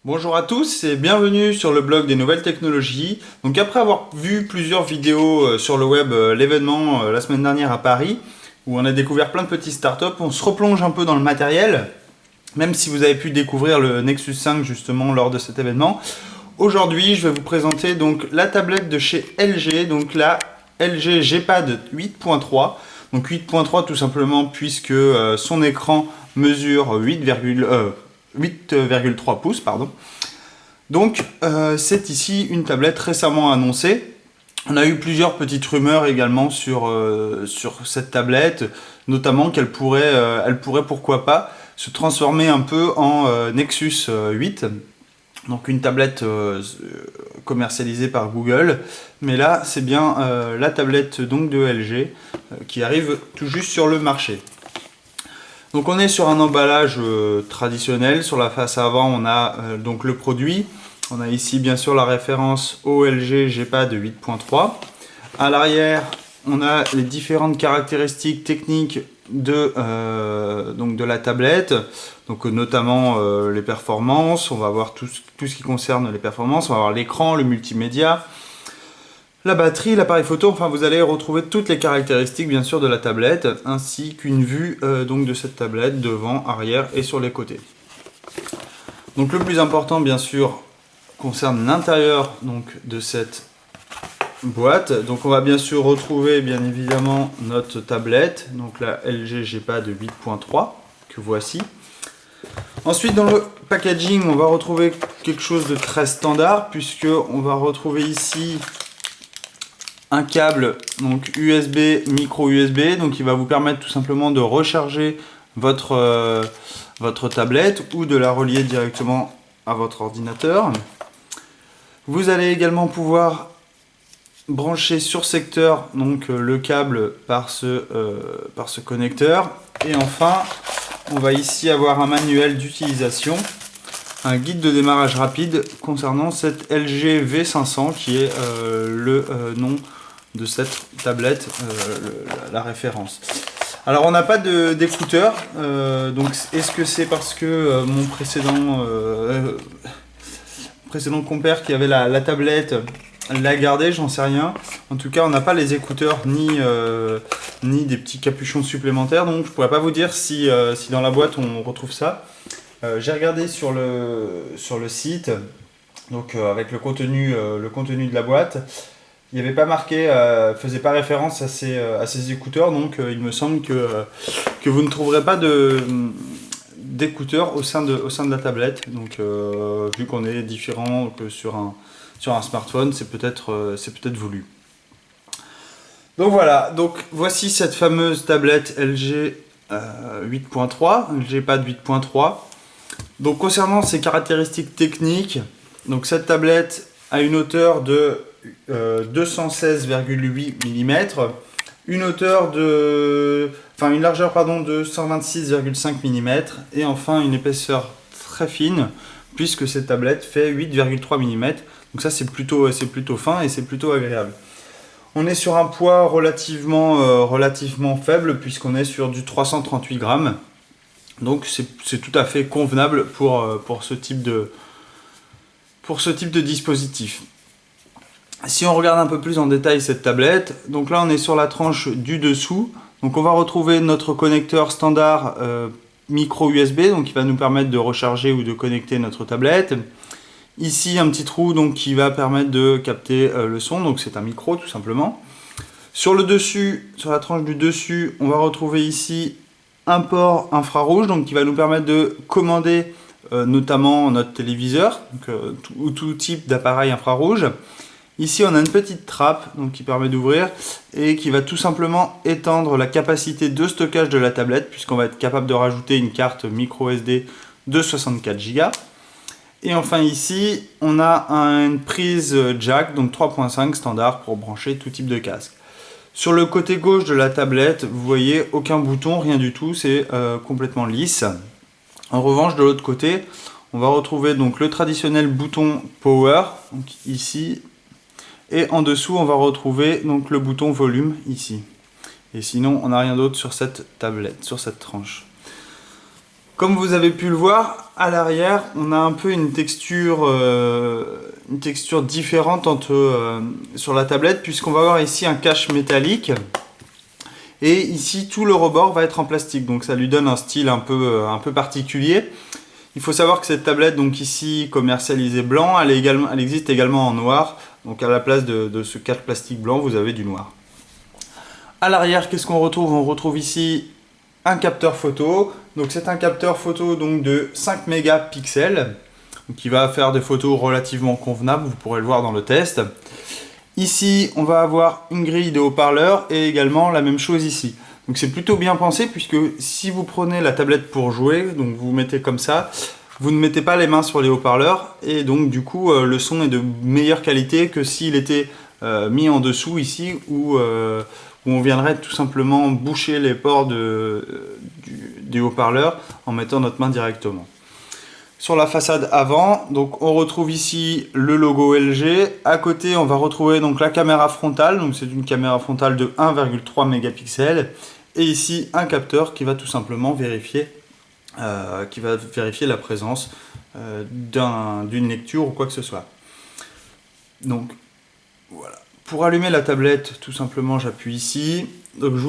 Bonjour à tous et bienvenue sur le blog des nouvelles technologies. Donc après avoir vu plusieurs vidéos sur le web, l'événement la semaine dernière à Paris, où on a découvert plein de petites startups, on se replonge un peu dans le matériel, même si vous avez pu découvrir le Nexus 5 justement lors de cet événement. Aujourd'hui, je vais vous présenter donc la tablette de chez LG, donc la LG G-Pad 8.3. Donc 8.3 tout simplement puisque son écran mesure 8,3 pouces, pardon. Donc c'est ici une tablette récemment annoncée. On a eu plusieurs petites rumeurs également sur cette tablette, notamment qu'elle pourrait, elle pourrait pourquoi pas se transformer un peu en Nexus 8. Donc une tablette commercialisée par Google, mais là c'est bien la tablette donc de LG qui arrive tout juste sur le marché. Donc on est sur un emballage traditionnel. Sur la face avant on a donc le produit. On a ici bien sûr la référence LG G-Pad 8.3. À l'arrière on a les différentes caractéristiques techniques de la tablette. Donc notamment les performances. On va voir tout ce qui concerne les performances. On va voir l'écran, le multimédia, la batterie, l'appareil photo, enfin vous allez retrouver toutes les caractéristiques bien sûr de la tablette, ainsi qu'une vue donc de cette tablette devant, arrière et sur les côtés. Donc le plus important bien sûr concerne l'intérieur donc de cette boîte. Donc on va bien sûr retrouver bien évidemment notre tablette, donc la LG G-Pad 8.3 que voici. Ensuite dans le packaging on va retrouver quelque chose de très standard, puisque on va retrouver ici un câble donc USB, micro USB, donc il va vous permettre tout simplement de recharger votre tablette ou de la relier directement à votre ordinateur. Vous allez également pouvoir brancher sur secteur donc le câble par ce connecteur. Et enfin, on va ici avoir un manuel d'utilisation, un guide de démarrage rapide concernant cette LG V500 qui est le nom de cette tablette, la référence. Alors on n'a pas d'écouteurs, donc est-ce que c'est parce que mon précédent compère qui avait la tablette l'a gardé, j'en sais rien. En tout cas on n'a pas les écouteurs ni des petits capuchons supplémentaires, donc je pourrais pas vous dire si dans la boîte on retrouve ça. J'ai regardé sur le site, donc avec le contenu de la boîte. Il n'y avait pas marqué, faisait pas référence à ces écouteurs, donc il me semble que vous ne trouverez pas d'écouteurs au sein de la tablette. Donc vu qu'on est différent que sur un smartphone, c'est peut-être voulu. Donc voilà, donc voici cette fameuse tablette LG 8.3, G-Pad 8.3. Donc concernant ses caractéristiques techniques, donc cette tablette a une hauteur de 216,8 mm, une largeur de 126,5 mm et enfin une épaisseur très fine puisque cette tablette fait 8,3 mm. Donc ça c'est plutôt fin et c'est plutôt agréable. On est sur un poids relativement faible puisqu'on est sur du 338 grammes. Donc c'est tout à fait convenable pour ce type de dispositif. Si on regarde un peu plus en détail cette tablette, donc là on est sur la tranche du dessous. Donc on va retrouver notre connecteur standard micro USB, donc qui va nous permettre de recharger ou de connecter notre tablette. Ici un petit trou donc qui va permettre de capter le son, donc c'est un micro tout simplement. Sur le dessus, sur la tranche du dessus, on va retrouver ici un port infrarouge, donc qui va nous permettre de commander notamment notre téléviseur, ou tout type d'appareil infrarouge. Ici on a une petite trappe donc, qui permet d'ouvrir et qui va tout simplement étendre la capacité de stockage de la tablette, puisqu'on va être capable de rajouter une carte micro SD de 64 Go. Et enfin ici on a une prise jack, donc 3.5 standard pour brancher tout type de casque. Sur le côté gauche de la tablette, vous voyez aucun bouton, rien du tout, c'est complètement lisse. En revanche de l'autre côté, on va retrouver donc le traditionnel bouton Power, donc ici. Et en dessous, on va retrouver donc le bouton volume ici. Et sinon, on n'a rien d'autre sur cette tablette, sur cette tranche. Comme vous avez pu le voir, à l'arrière, on a un peu une texture différente sur la tablette, puisqu'on va avoir ici un cache métallique. Et ici, tout le rebord va être en plastique, donc ça lui donne un style un peu particulier. Il faut savoir que cette tablette, donc ici commercialisée blanc, elle existe également en noir. Donc à la place de ce cache plastique blanc, vous avez du noir. À l'arrière, qu'est-ce qu'on retrouve? On retrouve ici un capteur photo. Donc c'est un capteur photo donc de 5 mégapixels qui va faire des photos relativement convenables, vous pourrez le voir dans le test. Ici, on va avoir une grille de haut-parleurs et également la même chose ici. Donc c'est plutôt bien pensé, puisque si vous prenez la tablette pour jouer, donc vous mettez comme ça, vous ne mettez pas les mains sur les haut-parleurs et donc du coup le son est de meilleure qualité que s'il était mis en dessous ici où on viendrait tout simplement boucher les ports des haut-parleurs en mettant notre main directement. Sur la façade avant, donc on retrouve ici le logo LG. À côté, on va retrouver donc la caméra frontale. Donc c'est une caméra frontale de 1,3 mégapixels. Et ici, un capteur qui va tout simplement vérifier, la présence d'une lecture ou quoi que ce soit. Donc voilà. Pour allumer la tablette, tout simplement, j'appuie ici. Donc je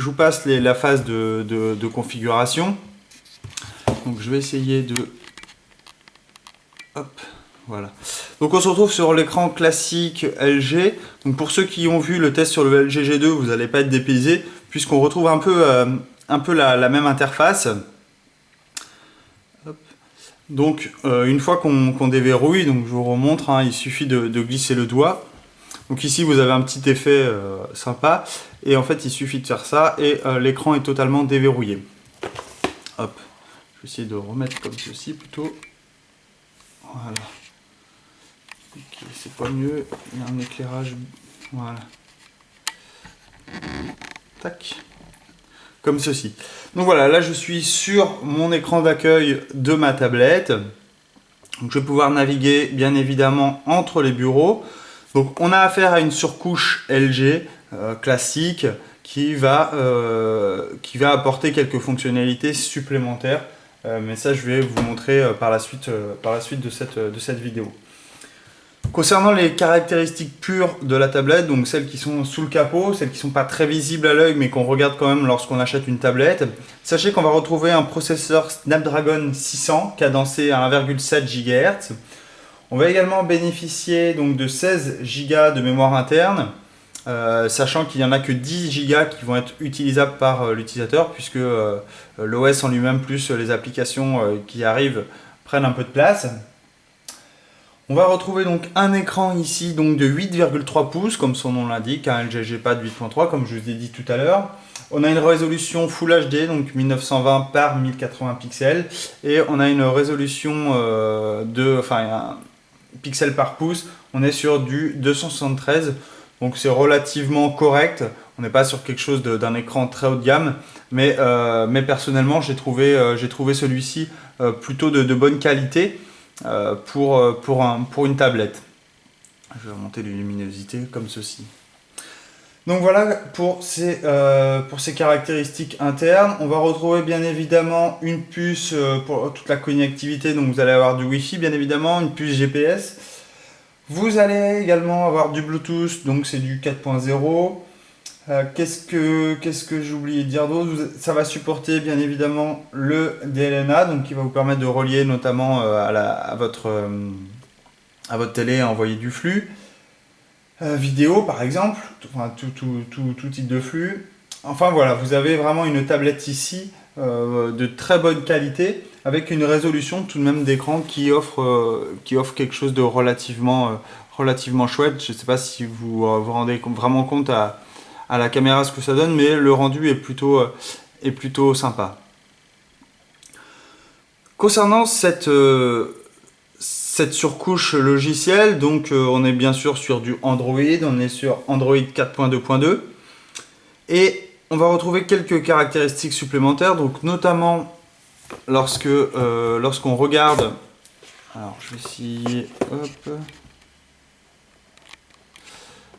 vous passe la phase de configuration. Donc je vais essayer de... Hop, voilà. Donc on se retrouve sur l'écran classique LG. Donc pour ceux qui ont vu le test sur le LG G2, vous n'allez pas être dépaysés, puisqu'on retrouve un peu la même interface. Hop. Donc une fois qu'on déverrouille, donc je vous remontre, hein, il suffit de glisser le doigt. Donc ici vous avez un petit effet sympa, et en fait il suffit de faire ça et l'écran est totalement déverrouillé. Hop, je vais essayer de remettre comme ceci plutôt. Voilà. Ok, c'est pas mieux, il y a un éclairage. Voilà. Tac. Comme ceci. Donc voilà, là je suis sur mon écran d'accueil de ma tablette. Donc je vais pouvoir naviguer bien évidemment entre les bureaux. Donc on a affaire à une surcouche LG classique qui va apporter quelques fonctionnalités supplémentaires. Mais ça je vais vous montrer par la suite de cette vidéo. Concernant les caractéristiques pures de la tablette, donc celles qui sont sous le capot, celles qui ne sont pas très visibles à l'œil mais qu'on regarde quand même lorsqu'on achète une tablette, sachez qu'on va retrouver un processeur Snapdragon 600 cadencé à 1,7 GHz. On va également bénéficier donc de 16 Go de mémoire interne, sachant qu'il n'y en a que 10 Go qui vont être utilisables par l'utilisateur, puisque l'OS en lui-même plus les applications qui arrivent prennent un peu de place. On va retrouver donc un écran ici donc de 8,3 pouces, comme son nom l'indique, un LG G Pad 8.3 comme je vous ai dit tout à l'heure. On a une résolution Full HD, donc 1920 par 1080 pixels, et on a une résolution pixels par pouce, on est sur du 273, donc c'est relativement correct. On n'est pas sur quelque chose d'un écran très haut de gamme, mais personnellement j'ai trouvé celui-ci plutôt de bonne qualité pour une tablette. Je vais remonter les luminosités comme ceci. Donc voilà pour ces caractéristiques internes. On va retrouver bien évidemment une puce pour toute la connectivité, donc vous allez avoir du Wi-Fi bien évidemment, une puce GPS. Vous allez également avoir du Bluetooth, donc c'est du 4.0. Qu'est-ce que j'ai oublié de dire d'autre? Ça va supporter bien évidemment le DLNA, donc qui va vous permettre de relier notamment à votre télé et envoyer du flux. Vidéo par exemple, enfin, tout type de flux. Enfin voilà, vous avez vraiment une tablette ici de très bonne qualité, avec une résolution tout de même d'écran qui offre quelque chose de relativement chouette. Je ne sais pas si vous vous rendez vraiment compte à la caméra ce que ça donne, mais le rendu est plutôt sympa. Concernant cette surcouche logicielle, donc on est bien sûr sur du Android, on est sur Android 4.2.2 et on va retrouver quelques caractéristiques supplémentaires, donc notamment lorsqu'on regarde, alors je vais essayer, hop.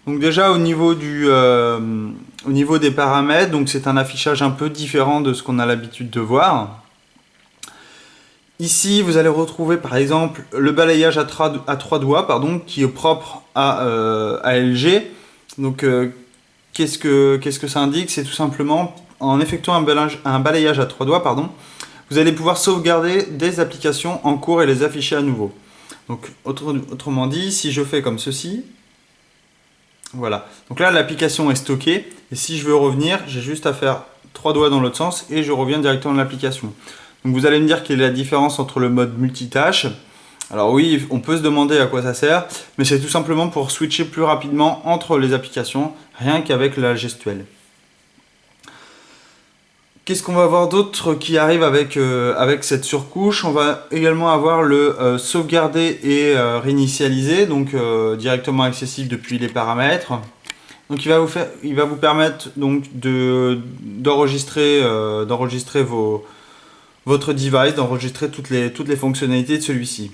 Donc déjà au niveau des paramètres, donc c'est un affichage un peu différent de ce qu'on a l'habitude de voir. Ici, vous allez retrouver par exemple le balayage à 3 doigts, pardon, qui est propre à LG. Donc, qu'est-ce que ça indique? C'est tout simplement, en effectuant un balayage à 3 doigts, pardon, vous allez pouvoir sauvegarder des applications en cours et les afficher à nouveau. Donc, autrement dit, si je fais comme ceci, voilà. Donc là, l'application est stockée. Et si je veux revenir, j'ai juste à faire 3 doigts dans l'autre sens et je reviens directement dans l'application. Donc vous allez me dire quelle est la différence entre le mode multitâche. Alors oui, on peut se demander à quoi ça sert, mais c'est tout simplement pour switcher plus rapidement entre les applications, rien qu'avec la gestuelle. Qu'est-ce qu'on va avoir d'autre qui arrive avec cette surcouche? On va également avoir le sauvegarder et réinitialiser, donc directement accessible depuis les paramètres. Donc il va vous permettre donc d'enregistrer votre device, d'enregistrer toutes les fonctionnalités de celui-ci.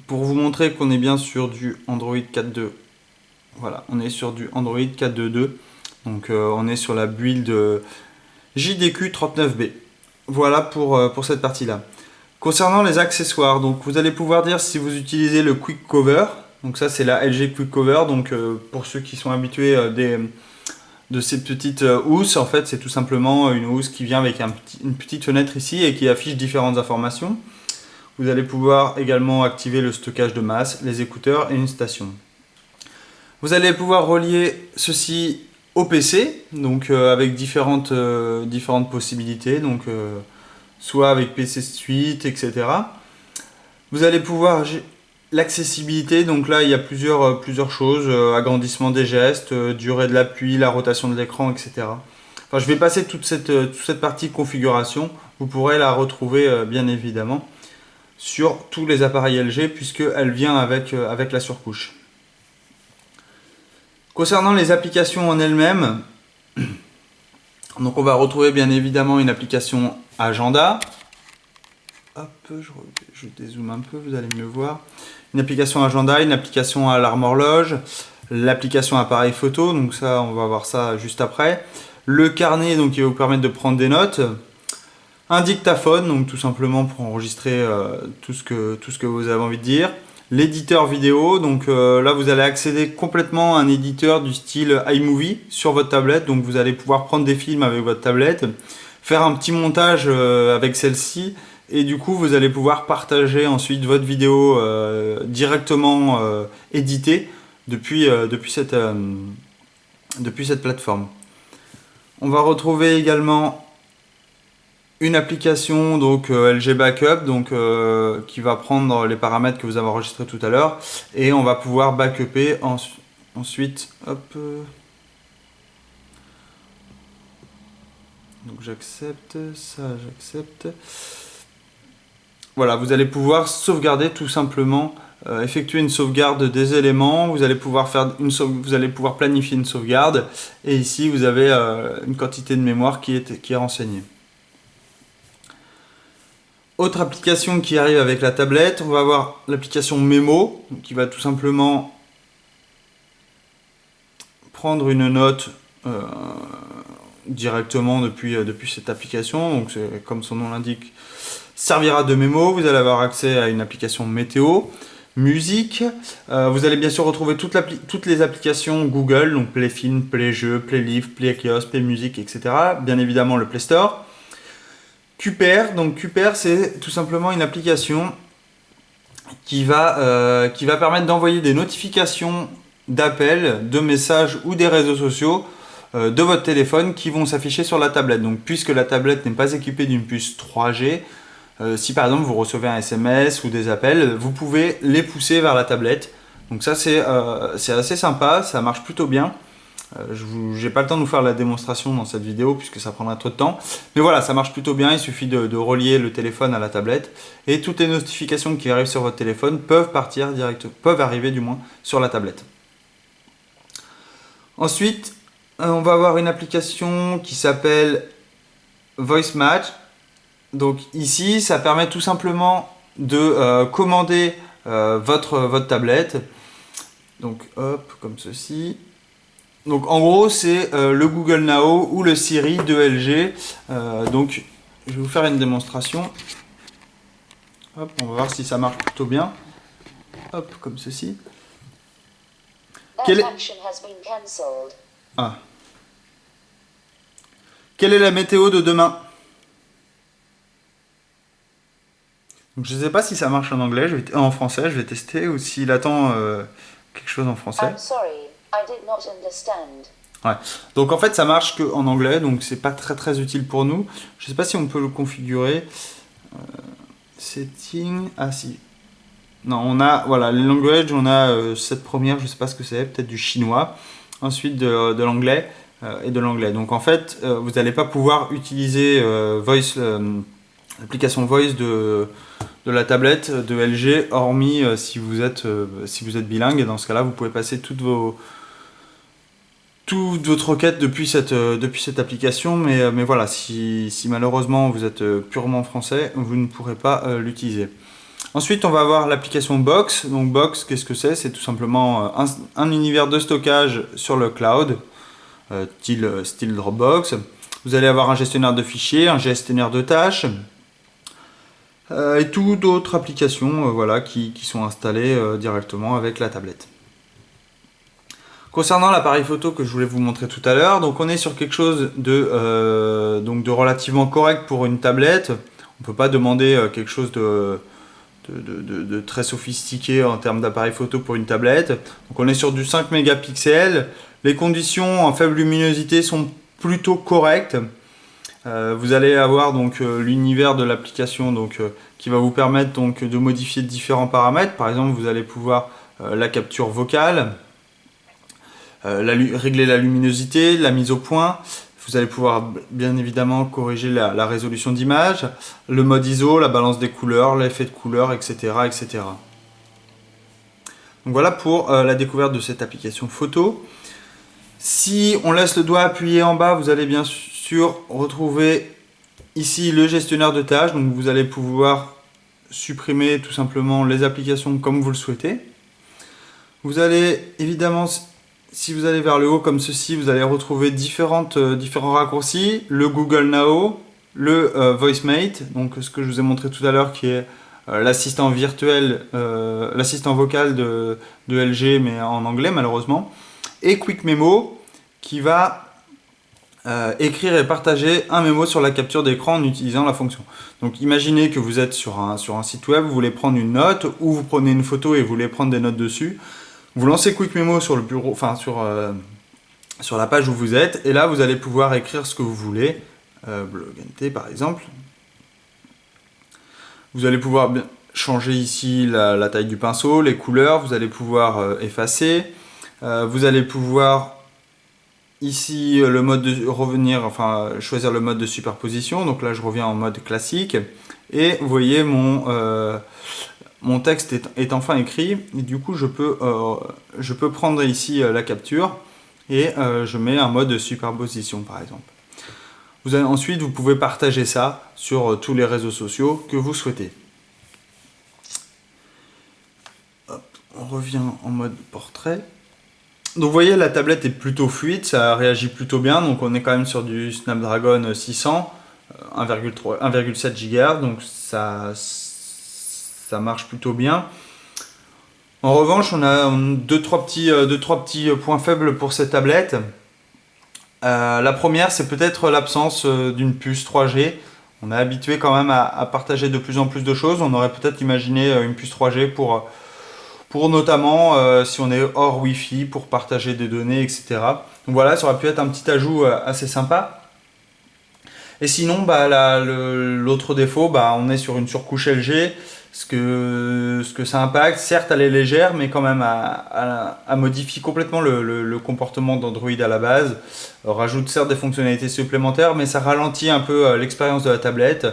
Pour vous montrer qu'on est bien sur du Android 4.2. Voilà, on est sur du Android 4.2.2. Donc on est sur la build JDQ39B. Voilà pour cette partie-là. Concernant les accessoires, donc vous allez pouvoir dire si vous utilisez le Quick Cover. Donc ça c'est la LG Quick Cover. Donc pour ceux qui sont habitués de ces petites housses, en fait c'est tout simplement une housse qui vient avec une petite fenêtre ici et qui affiche différentes informations. Vous allez pouvoir également activer le stockage de masse, les écouteurs et une station. Vous allez pouvoir relier ceci au PC, donc avec différentes possibilités, donc soit avec PC Suite, etc. Vous allez pouvoir l'accessibilité, donc là il y a plusieurs choses, agrandissement des gestes, durée de l'appui, la rotation de l'écran, etc. Enfin, je vais passer toute cette partie configuration, vous pourrez la retrouver bien évidemment sur tous les appareils LG puisqu'elle vient avec la surcouche. Concernant les applications en elles-mêmes, donc on va retrouver bien évidemment une application agenda. Hop, je dézoome un peu, vous allez mieux voir. Une application agenda, une application alarme horloge, l'application appareil photo, donc ça on va voir ça juste après. Le carnet donc qui va vous permettre de prendre des notes. Un dictaphone, donc tout simplement pour enregistrer tout ce que vous avez envie de dire. L'éditeur vidéo, donc là vous allez accéder complètement à un éditeur du style iMovie sur votre tablette, donc vous allez pouvoir prendre des films avec votre tablette, faire un petit montage avec celle-ci, et du coup vous allez pouvoir partager ensuite votre vidéo directement éditée depuis cette plateforme. On va retrouver également une application donc LG Backup donc qui va prendre les paramètres que vous avez enregistrés tout à l'heure et on va pouvoir backuper ensuite. Hop. Donc j'accepte ça, j'accepte. Voilà, vous allez pouvoir sauvegarder tout simplement, effectuer une sauvegarde des éléments. Vous allez pouvoir planifier une sauvegarde et ici vous avez une quantité de mémoire qui est renseignée. Autre application qui arrive avec la tablette, on va avoir l'application Memo, qui va tout simplement prendre une note directement depuis cette application. Donc comme son nom l'indique, servira de mémo. Vous allez avoir accès à une application météo, musique. Vous allez bien sûr retrouver toutes les applications Google, donc Play Film, Play Jeux, Play Livre, Play Kiosque, Play Musique, etc. Bien évidemment le Play Store. QPR, donc QPR c'est tout simplement une application qui va permettre d'envoyer des notifications d'appels, de messages ou des réseaux sociaux de votre téléphone qui vont s'afficher sur la tablette. Donc puisque la tablette n'est pas équipée d'une puce 3G, si par exemple vous recevez un SMS ou des appels, vous pouvez les pousser vers la tablette. Donc ça c'est assez sympa, ça marche plutôt bien. Je n'ai pas le temps de vous faire la démonstration dans cette vidéo puisque ça prendra trop de temps. Mais voilà, ça marche plutôt bien, il suffit de relier le téléphone à la tablette. Et toutes les notifications qui arrivent sur votre téléphone peuvent arriver du moins sur la tablette. Ensuite, on va avoir une application qui s'appelle Voice Match. Donc ici, ça permet tout simplement de commander votre tablette. Donc hop, comme ceci. Donc en gros c'est le Google Now ou le Siri de LG. Donc je vais vous faire une démonstration. Hop, on va voir si ça marche plutôt bien. Hop, comme ceci. Quelle est... Ah. Quelle est la météo de demain? Donc, je ne sais pas si ça marche en anglais, en français, je vais tester, ou s'il attend quelque chose en français. Ouais. Donc en fait ça marche qu'en anglais, donc c'est pas très utile pour nous. Je sais pas si on peut le configurer. Setting, ah si. Non, on a, voilà, les languages, on a cette première, je sais pas ce que c'est, peut-être du chinois. Ensuite de l'anglais et de l'anglais. Donc en fait, vous n'allez pas pouvoir utiliser Voice, l'application Voice de la tablette de LG, hormis si vous êtes bilingue. Et dans ce cas-là, vous pouvez passer toute votre requête depuis cette application, mais voilà, si malheureusement vous êtes purement français, vous ne pourrez pas l'utiliser. Ensuite, on va avoir l'application Box. Donc Box, qu'est-ce que c'est? C'est tout simplement un univers de stockage sur le cloud, style Dropbox. Vous allez avoir un gestionnaire de fichiers, un gestionnaire de tâches, et tout d'autres applications voilà, qui sont installées directement avec la tablette. Concernant l'appareil photo que je voulais vous montrer tout à l'heure, donc on est sur quelque chose de relativement correct pour une tablette. On ne peut pas demander quelque chose de très sophistiqué en termes d'appareil photo pour une tablette. Donc on est sur du 5 mégapixels. Les conditions en faible luminosité sont plutôt correctes. Vous allez avoir donc l'univers de l'application qui va vous permettre donc de modifier différents paramètres. Par exemple, vous allez pouvoir la capture vocale, régler la luminosité, la mise au point. Vous allez pouvoir bien évidemment corriger la résolution d'image, le mode ISO, la balance des couleurs, l'effet de couleur, etc., etc. Donc voilà pour la découverte de cette application photo. Si on laisse le doigt appuyé en bas, vous allez bien sûr retrouver ici le gestionnaire de tâches. Donc vous allez pouvoir supprimer tout simplement les applications comme vous le souhaitez. Vous allez évidemment, si vous allez vers le haut comme ceci, vous allez retrouver différents raccourcis. Le Google Now, le VoiceMate, donc ce que je vous ai montré tout à l'heure qui est l'assistant virtuel, l'assistant vocal de LG mais en anglais malheureusement. Et Quick Memo qui va écrire et partager un mémo sur la capture d'écran en utilisant la fonction. Donc imaginez que vous êtes sur un site web, vous voulez prendre une note ou vous prenez une photo et vous voulez prendre des notes dessus. Vous lancez Quick Memo sur le bureau, enfin sur la page où vous êtes, et là vous allez pouvoir écrire ce que vous voulez, blog NT par exemple. Vous allez pouvoir changer ici la taille du pinceau, les couleurs, vous allez pouvoir effacer, vous allez pouvoir ici le mode de choisir le mode de superposition. Donc là je reviens en mode classique, et vous voyez mon texte est enfin écrit, et du coup je peux prendre ici la capture et je mets un mode de superposition par exemple. Ensuite vous pouvez partager ça sur tous les réseaux sociaux que vous souhaitez. Hop, on revient en mode portrait. Donc vous voyez, la tablette est plutôt fluide, ça réagit plutôt bien. Donc on est quand même sur du Snapdragon 600, 1,7 GHz, donc ça marche plutôt bien. En revanche, on a deux trois petits points faibles pour cette tablette. La première, c'est peut-être l'absence d'une puce 3G. On est habitué quand même à partager de plus en plus de choses. On aurait peut-être imaginé une puce 3G pour notamment si on est hors Wi-Fi, pour partager des données, etc. Donc voilà, ça aurait pu être un petit ajout assez sympa. Et sinon, l'autre défaut, on est sur une surcouche LG. Ce que ça impacte, certes elle est légère, mais quand même elle modifie complètement le comportement d'Android à la base. Rajoute certes des fonctionnalités supplémentaires, mais ça ralentit un peu l'expérience de la tablette.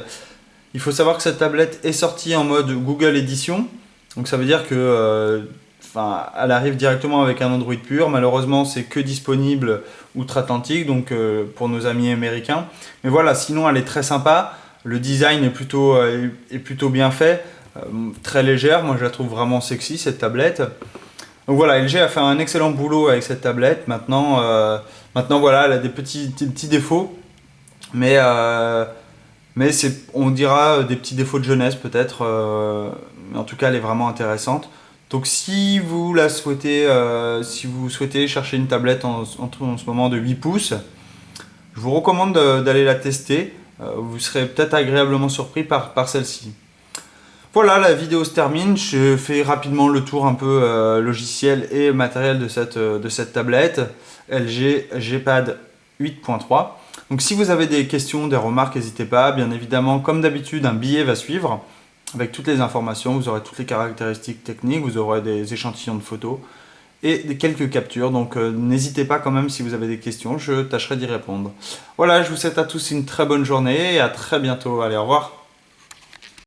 Il faut savoir que cette tablette est sortie en mode Google Edition, donc ça veut dire que elle arrive directement avec un Android pur. Malheureusement, c'est que disponible outre-Atlantique, donc pour nos amis américains. Mais voilà, sinon elle est très sympa. Le design est plutôt bien fait. Très légère, moi je la trouve vraiment sexy cette tablette. Donc voilà, LG a fait un excellent boulot avec cette tablette. Maintenant voilà, elle a des petits défauts, mais Mais on dira des petits défauts de jeunesse peut-être, mais en tout cas elle est vraiment intéressante. Donc si vous la souhaitez, si vous souhaitez chercher une tablette en ce moment de 8 pouces, je vous recommande d'aller la tester. Vous serez peut-être agréablement surpris par celle-ci. Voilà, la vidéo se termine. Je fais rapidement le tour un peu logiciel et matériel de cette tablette LG G-Pad 8.3. Donc si vous avez des questions, des remarques, n'hésitez pas. Bien évidemment, comme d'habitude, un billet va suivre avec toutes les informations. Vous aurez toutes les caractéristiques techniques, vous aurez des échantillons de photos et quelques captures. Donc n'hésitez pas quand même si vous avez des questions, je tâcherai d'y répondre. Voilà, je vous souhaite à tous une très bonne journée et à très bientôt. Allez, au revoir.